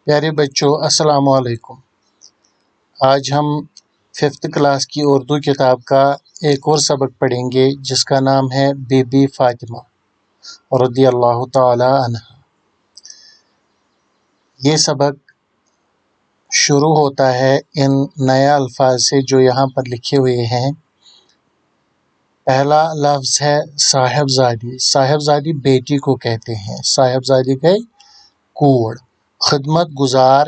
پیارے بچوں السلام علیکم۔ آج ہم 5th کلاس کی اردو کتاب کا ایک اور سبق پڑھیں گے جس کا نام ہے بی بی فاطمہ رضی اللہ تعالی عنہ۔ یہ سبق شروع ہوتا ہے ان نیا الفاظ سے جو یہاں پر لکھے ہوئے ہیں۔ پہلا لفظ ہے صاحبزادی۔ صاحبزادی بیٹی کو کہتے ہیں، صاحبزادی گئی کوڑ۔ خدمت گزار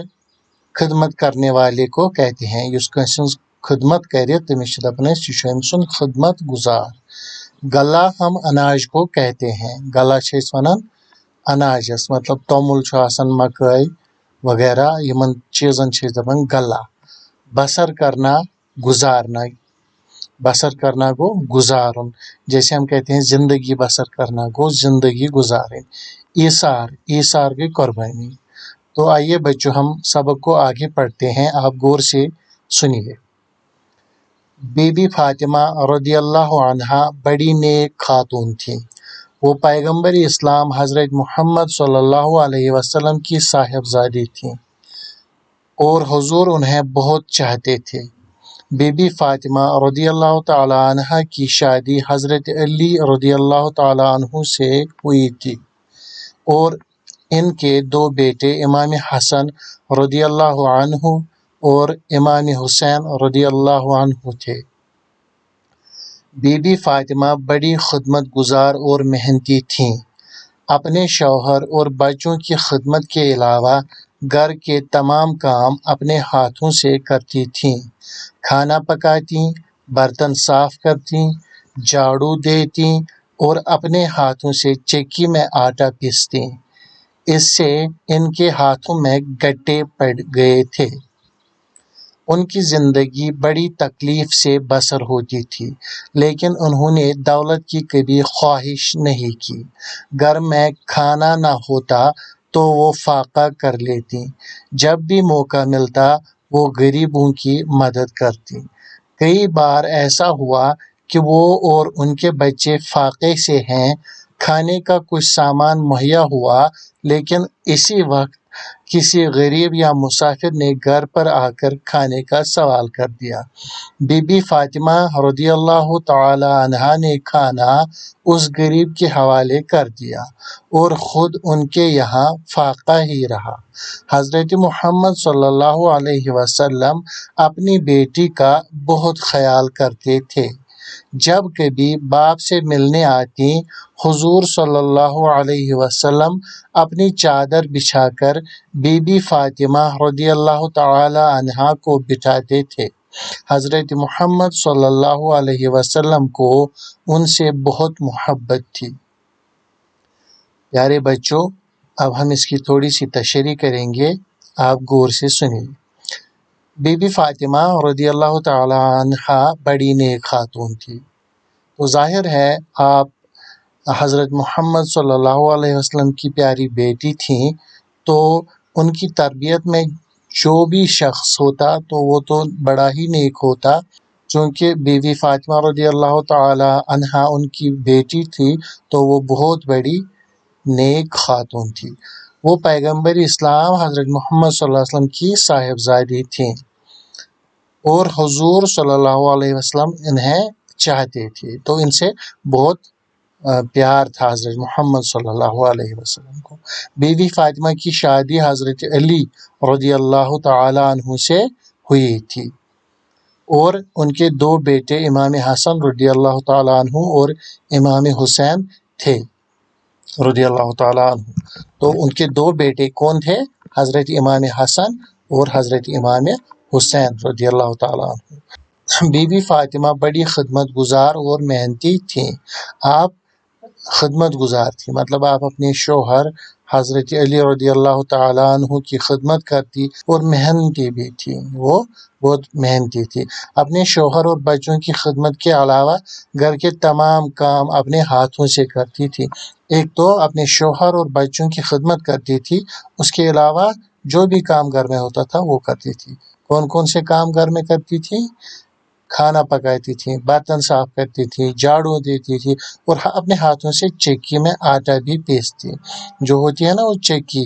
خدمت کرنے والے کو کہتے ہیں، یس کنسنز خدمت کرے تمس چھ دپان أسۍ یہِ چھُ أمۍ سُنٛد خدمت گزار۔ گلا ہم اناج کو کہتے ہیں، گلا چھِ أسۍ ونان اناجس، مطلب توٚمُل چھُ آسان، مکٲے وغیرہ یمن چیزن چھِ أسۍ دپان گلا۔ بسر کرنا گزارنا، بسر کرنا گو گزارن، جیسے ہم کہتے ہیں زندگی بسر کرنا گو زندگی گزارن۔ ایثار، ایثار گئی قربانی۔ تو آئیے بچوں ہم سبق کو آگے پڑھتے ہیں، آپ غور سے سنیے۔ بی بی فاطمہ رضی اللہ عنہا بڑی نیک خاتون تھی۔ وہ پیغمبر اسلام حضرت محمد صلی اللہ علیہ وسلم کی صاحبزادی تھیں اور حضور انہیں بہت چاہتے تھے۔ بی بی فاطمہ رضی اللہ تعالی عنہ کی شادی حضرت علی رضی اللہ تعالی عنہ سے ہوئی تھی اور ان کے دو بیٹے امام حسن رضی اللہ عنہ اور امام حسین رضی اللہ عنہ تھے۔ بی بی فاطمہ بڑی خدمت گزار اور محنتی تھیں۔ اپنے شوہر اور بچوں کی خدمت کے علاوہ گھر کے تمام کام اپنے ہاتھوں سے کرتی تھیں۔ کھانا پکاتی، برتن صاف کرتی، جھاڑو دیتی اور اپنے ہاتھوں سے چکی میں آٹا پیستی۔ اس سے ان کے ہاتھوں میں گٹے پڑ گئے تھے۔ ان کی زندگی بڑی تکلیف سے بسر ہوتی تھی، لیکن انہوں نے دولت کی کبھی خواہش نہیں کی۔ گھر میں کھانا نہ ہوتا تو وہ فاقہ کر لیتی، جب بھی موقع ملتا وہ غریبوں کی مدد کرتی۔ کئی بار ایسا ہوا کہ وہ اور ان کے بچے فاقے سے ہیں، کھانے کا کچھ سامان مہیا ہوا، لیکن اسی وقت کسی غریب یا مسافر نے گھر پر آ کر کھانے کا سوال کر دیا۔ بی بی فاطمہ رضی اللہ تعالی عنہا نے کھانا اس غریب کے حوالے کر دیا اور خود ان کے یہاں فاقہ ہی رہا۔ حضرت محمد صلی اللہ علیہ وسلم اپنی بیٹی کا بہت خیال کرتے تھے۔ جب کبھی باپ سے ملنے آتی، حضور صلی اللہ علیہ وسلم اپنی چادر بچھا کر بی بی فاطمہ رضی اللہ تعالی عنہا کو بٹھاتے تھے۔ حضرت محمد صلی اللہ علیہ وسلم کو ان سے بہت محبت تھی۔ پیارے بچوں اب ہم اس کی تھوڑی سی تشریح کریں گے، آپ غور سے سنیے۔ بی بی فاطمہ رضی اللہ تعالی عنہا بڑی نیک خاتون تھی، تو ظاہر ہے آپ حضرت محمد صلی اللہ علیہ وسلم کی پیاری بیٹی تھیں، تو ان کی تربیت میں جو بھی شخص ہوتا تو وہ تو بڑا ہی نیک ہوتا، چونکہ بی بی فاطمہ رضی اللہ تعالی عنہا ان کی بیٹی تھی تو وہ بہت بڑی نیک خاتون تھی۔ وہ پیغمبر اسلام حضرت محمد صلی اللہ علیہ وسلم کی صاحبزادی تھیں اور حضور صلی اللہ علیہ وسلم انہیں چاہتے تھے، تو ان سے بہت پیار تھا حضرت محمد صلی اللہ علیہ وسلم کو۔ بی بی فاطمہ کی شادی حضرت علی رضی اللہ تعالی عنہ سے ہوئی تھی اور ان کے دو بیٹے امام حسن رضی اللہ تعالی عنہ اور امام حسین تھے رضی اللہ تعالی عنہ۔ تو ان کے دو بیٹے کون تھے؟ حضرت امام حسن اور حضرت امام حسین رضی اللہ تعالی عنہ۔ بی بی فاطمہ بڑی خدمت گزار اور محنتی تھیں۔ آپ خدمت گزار تھی، مطلب آپ اپنے شوہر حضرت علی رضی اللہ تعالی عنہ کی خدمت کرتی اور محنتی بھی تھی، وہ بہت محنتی تھی۔ اپنے شوہر اور بچوں کی خدمت کے علاوہ گھر کے تمام کام اپنے ہاتھوں سے کرتی تھی۔ ایک تو اپنے شوہر اور بچوں کی خدمت کرتی تھی، اس کے علاوہ جو بھی کام گھر میں ہوتا تھا وہ کرتی تھی۔ کون کون سے کام گھر میں کرتی تھی؟ کھانا پکاتی تھی، برتن صاف کرتی تھی، جھاڑو دیتی تھی اور اپنے ہاتھوں سے چکی میں آٹا بھی پیستی۔ جو ہوتی ہے نا وہ چکی،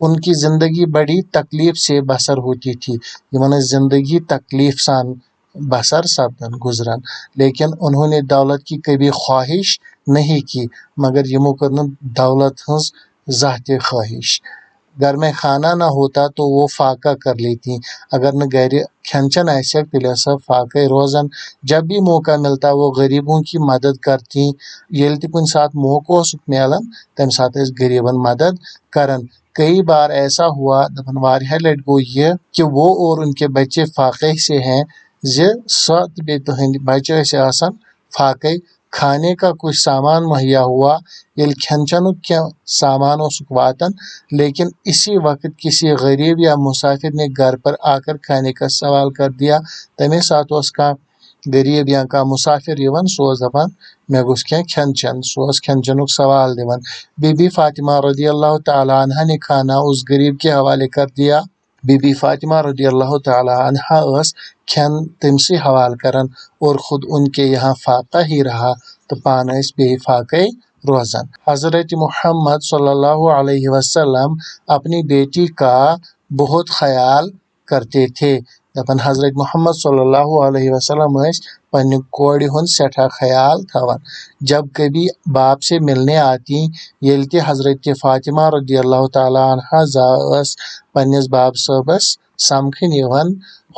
ان کی زندگی بڑی تکلیف سے بسر ہوتی تھی، یمن زندگی تکلیف سان بسر سپدن گزرن، لیکن انہوں نے دولت کی کبھی خواہش نہیں کی، مگر یمو کر دولت ہنز ذاتی خواہش۔ گھر میں کھانا نہ ہوتا تو وہ فاقہ کر لیتی، اگر نہ گھر کھین چین آسیک تیلے سا فاقے روزن۔ جب بھی موقع ملتا وہ غریبوں کی مدد کرتی، ییل تہ کن سات موقع اوسک میلان تمہ سات ٲسۍ غریبن مدد کرن۔ کئی بار ایسا ہوا دپن واریاہ لٹ گو یہ کہ وہ اور ان کے بچے فاقے سے ہیں سو تہ بیٚیہِ تہنٛدۍ بچہ ٲسۍ آسان فاقے۔ کھانے کا کچھ سامان مہیا ہوا، ییٚلہِ کھین چینُک کینٛہہ سامان اوسُکھ واتان، لیکن اسی وقت کسی غریب یا مسافر نے گھر پر آ کر کھانے کا سوال کر دیا۔ تمے سات اوس کانٛہہ غریب یا کانٛہہ مسافر یوان، سُہ اوس دپان مےٚ گوٚژھ کینٛہہ کھین چین، سُہ اوس کھین چینُک سوال دِوان۔ بی بی فاطمہ رضی اللہ تعالیٰ عنہ نے کھانا اس غریب کے حوالے کر دیا۔ بی بی فاطمہ رضی اللہ تعالیٰ عنہ ٲس کھین تٔمسٕے حوالہ کران اور خود ان کے یہاں فاقہ ہی رہا تو پانہٕ ٲسۍ بیٚیہِ فاقے روزان۔ حضرت محمد صلی اللہ علیہ وسلم اپنی بیٹی کا بہت خیال کرتے تھے۔ دپن حضرت محمد صلی اللہ علیہ وسلم ٲسۍ پننہِ کورِ ہُنٛد سٮ۪ٹھاہ خیال تھاوان۔ جب کبھی باپ سے ملنے آتی، ییٚلہِ تہِ حضرت فاطمہ رضی اللہ تعالیٰ عنہ زا ٲس پننس باب صٲبس سمکھن یوان،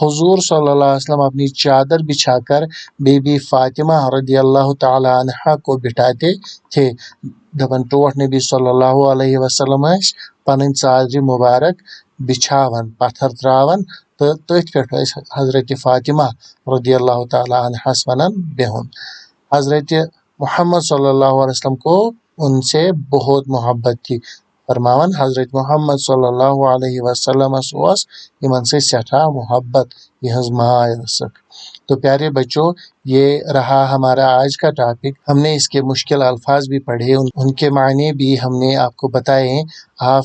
حضور صلی اللہ علیہ وسلم اپنی چادر بچھا کر بی بی فاطمہ رضی اللہ تعالیٰ عنہ کو بٹھاتے تھے۔ دپن ٹوٹھ نبی صلی اللہ علیہ وسلم ٲسۍ پنٕنۍ ژادرِ مبارک بچھاوان، پتھر تراوان تو تٔتھۍ پٮ۪ٹھ ٲسۍ حضرت فاطمہ رضی اللہ تعالیٰ عنہس ونان بہن۔ حضرت محمد صلی اللہ علیہ وسلم کو ان سے بہت محبت تھی، فرماون حضرت محمد صلی اللہ علیہ وسلم اوس یمن سے سٹھاہ محبت، یہنز ماے ٲسٕکھ۔ تو پیارے بچوں، یہ رہا ہمارا آج کا ٹاپک۔ ہم نے اس کے مشکل الفاظ بھی پڑھے، ان کے معنی بھی ہم نے آپ کو بتائے۔ آپ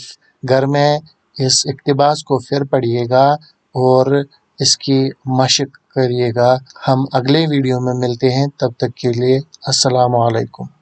گھر میں اس اقتباس کو پھر پڑھیے گا اور اس کی مشق کریے گا۔ ہم اگلے ویڈیو میں ملتے ہیں، تب تک کے لیے السلام علیکم۔